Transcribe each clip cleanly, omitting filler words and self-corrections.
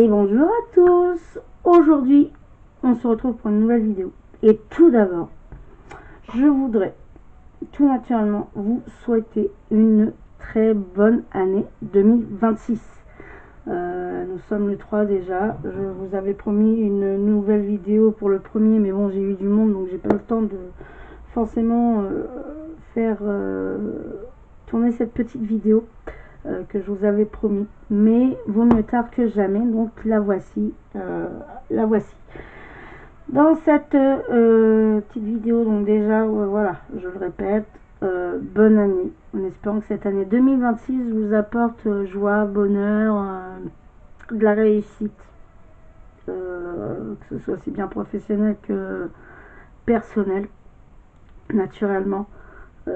Et bonjour à tous. Aujourd'hui, on se retrouve pour une nouvelle vidéo. Et tout d'abord, je voudrais tout naturellement vous souhaiter une très bonne année 2026. Nous sommes le 3 déjà. Je vous avais promis une nouvelle vidéo pour le premier, mais bon, j'ai eu du monde, donc j'ai pas eu le temps de forcément faire tourner cette petite vidéo que je vous avais promis, mais vaut mieux tard que jamais, donc la voici. Dans cette petite vidéo, donc déjà, voilà, je le répète, bonne année, en espérant que cette année 2026 vous apporte joie, bonheur, de la réussite, que ce soit aussi bien professionnel que personnel, naturellement. Je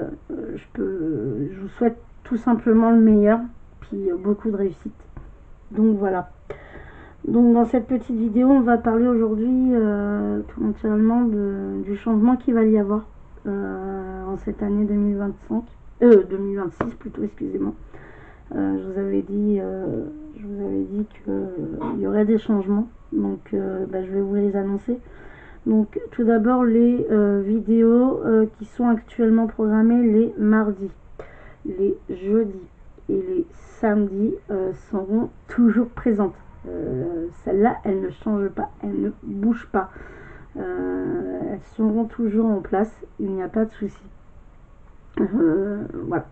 vous souhaite tout simplement le meilleur, puis beaucoup de réussite. Donc voilà. Donc dans cette petite vidéo, on va parler aujourd'hui tout naturellement du changement qu'il va y avoir en cette année 2026 plutôt, excusez-moi. Je vous avais dit qu'il y aurait des changements, donc je vais vous les annoncer. Donc tout d'abord les vidéos qui sont actuellement programmées les mardis, les jeudis et les samedis seront toujours présentes. Celles-là, elles ne changent pas, elles ne bougent pas. Elles seront toujours en place, il n'y a pas de souci. Voilà.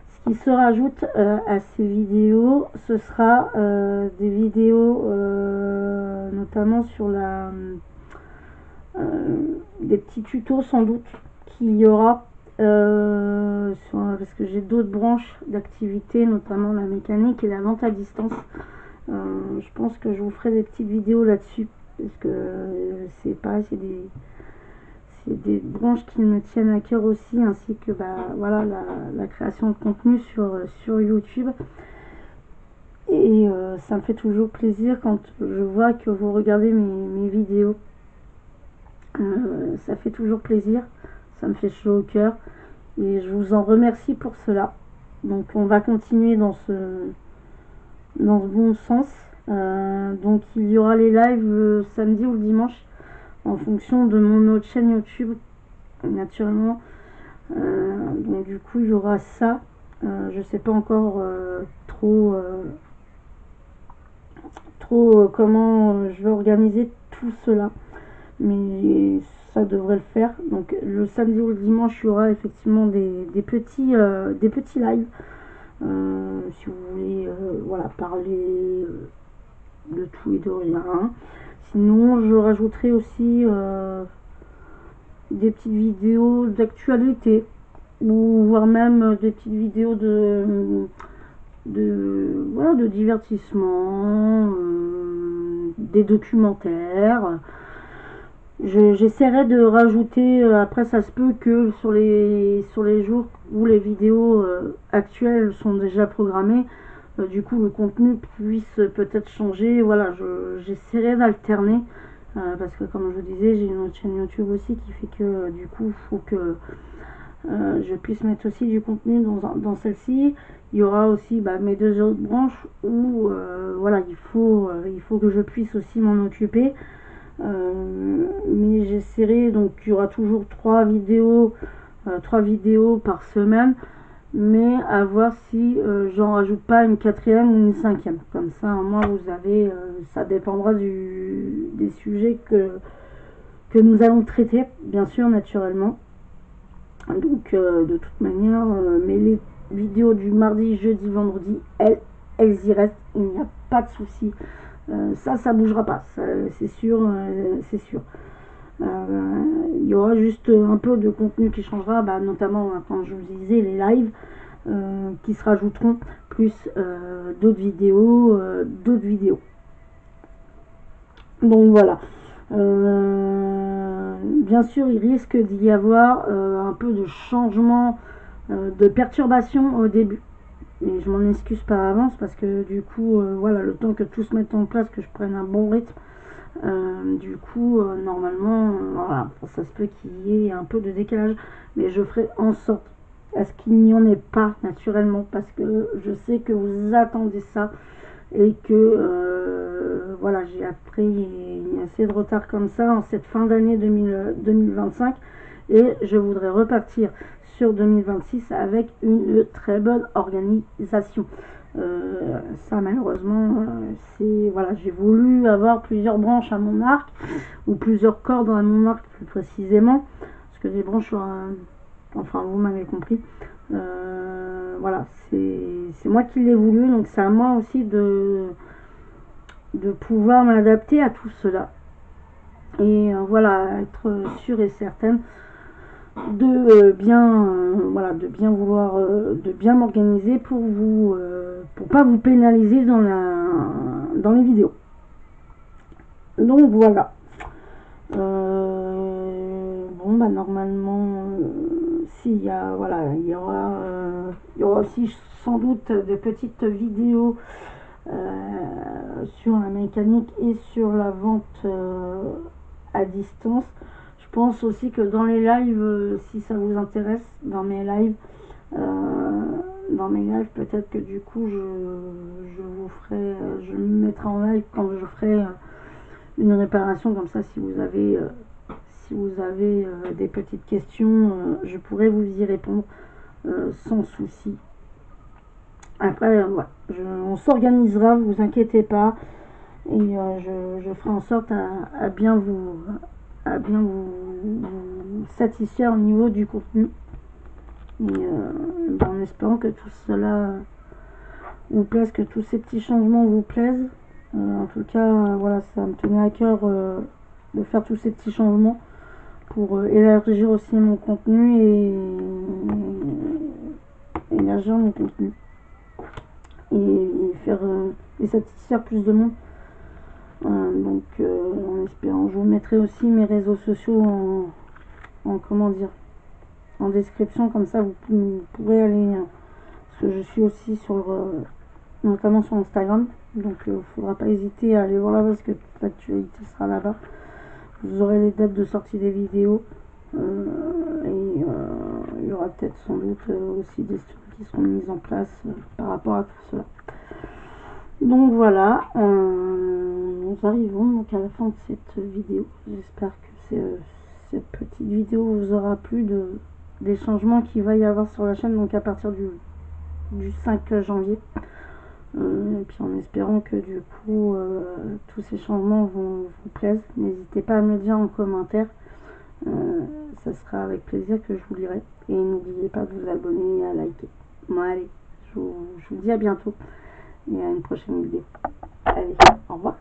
Ce qui se rajoute à ces vidéos, ce sera des vidéos notamment sur des petits tutos sans doute qu'il y aura parce que j'ai d'autres branches d'activité, notamment la mécanique et la vente à distance. Je pense que je vous ferai des petites vidéos là-dessus, parce que c'est pareil, c'est des branches qui me tiennent à cœur aussi, ainsi que voilà, la création de contenu sur YouTube. Et ça me fait toujours plaisir quand je vois que vous regardez mes vidéos. Ça fait toujours plaisir, ça me fait chaud au cœur et je vous en remercie pour cela. Donc on va continuer dans ce bon sens. Donc il y aura les lives samedi ou le dimanche en fonction de mon autre chaîne YouTube, naturellement. Donc du coup il y aura ça. Je sais pas encore trop comment je vais organiser tout cela, mais ça devrait le faire. Donc le samedi ou le dimanche il y aura effectivement des petits lives, si vous voulez voilà, parler de tout et de rien. Sinon je rajouterai aussi des petites vidéos d'actualité, ou voire même des petites vidéos de divertissement, des documentaires. J'essaierai de rajouter, après ça se peut que sur les jours où les vidéos actuelles sont déjà programmées, du coup le contenu puisse peut-être changer. Voilà, j'essaierai d'alterner, parce que comme je vous disais, j'ai une autre chaîne YouTube aussi qui fait que du coup il faut que je puisse mettre aussi du contenu dans celle-ci. Il y aura aussi mes deux autres branches où voilà, il faut que je puisse aussi m'en occuper. Mais j'essaierai, donc il y aura toujours 3 vidéos par semaine, mais à voir si j'en rajoute pas une 4e ou une 5e. Comme ça, au moins vous avez, ça dépendra des sujets que nous allons traiter, bien sûr, naturellement. Donc de toute manière, mais les vidéos du mardi, jeudi, vendredi, elles y restent, il n'y a pas de souci. Ça bougera pas, c'est sûr, c'est sûr. Il y aura juste un peu de contenu qui changera, notamment quand je vous disais les lives qui se rajouteront, plus d'autres vidéos, Donc voilà. Bien sûr, il risque d'y avoir un peu de changement, de perturbation au début. Et je m'en excuse par avance, parce que du coup, voilà, le temps que tout se mette en place, que je prenne un bon rythme, du coup, normalement, voilà, ça se peut qu'il y ait un peu de décalage. Mais je ferai en sorte à ce qu'il n'y en ait pas, naturellement, parce que je sais que vous attendez ça. et que voilà, j'ai appris assez de retard comme ça en cette fin d'année 2025, et je voudrais repartir sur 2026 avec une très bonne organisation. Ça malheureusement, c'est voilà, j'ai voulu avoir plusieurs branches à mon arc, ou plusieurs cordes à mon arc plus précisément, parce que des branches sur enfin vous m'avez compris. Voilà, c'est moi qui l'ai voulu, donc c'est à moi aussi de pouvoir m'adapter à tout cela, et voilà, être sûre et certaine de bien voilà, de bien vouloir de bien m'organiser pour vous pour pas vous pénaliser dans les vidéos. Donc voilà. Bon bah normalement s'il y a voilà, il y aura aussi sans doute de petites vidéos sur la mécanique et sur la vente à distance. Je pense aussi que dans les lives, si ça vous intéresse, dans mes lives peut-être que du coup je vous ferai, je me mettrai en live quand je ferai une réparation, comme ça si vous avez des petites questions, je pourrais vous y répondre sans souci. Après voilà, on s'organisera, vous inquiétez pas, et je ferai en sorte à bien vous satisfaire au niveau du contenu, et en espérant que tout cela vous plaise, que tous ces petits changements vous plaisent. En tout cas voilà, ça me tenait à cœur de faire tous ces petits changements pour élargir aussi mon contenu et élargir mon contenu et faire et satisfaire plus de monde. Donc en espérant, je vous mettrai aussi mes réseaux sociaux en comment dire, en description, comme ça vous pourrez aller parce que je suis aussi sur notamment sur Instagram, donc il ne faudra pas hésiter à aller voir là-bas parce que toute l'actualité sera là-bas. Vous aurez les dates de sortie des vidéos, et il y aura peut-être sans doute aussi des stories qui seront mises en place par rapport à tout cela. Donc voilà, nous arrivons donc à la fin de cette vidéo. J'espère que cette petite vidéo vous aura plu des changements qu'il va y avoir sur la chaîne, donc à partir du 5 janvier. Et puis en espérant que du coup tous ces changements vous plaisent. N'hésitez pas à me le dire en commentaire, ça sera avec plaisir que je vous lirai, et n'oubliez pas de vous abonner et à liker. Bon allez, je vous dis à bientôt et à une prochaine vidéo. Allez, au revoir.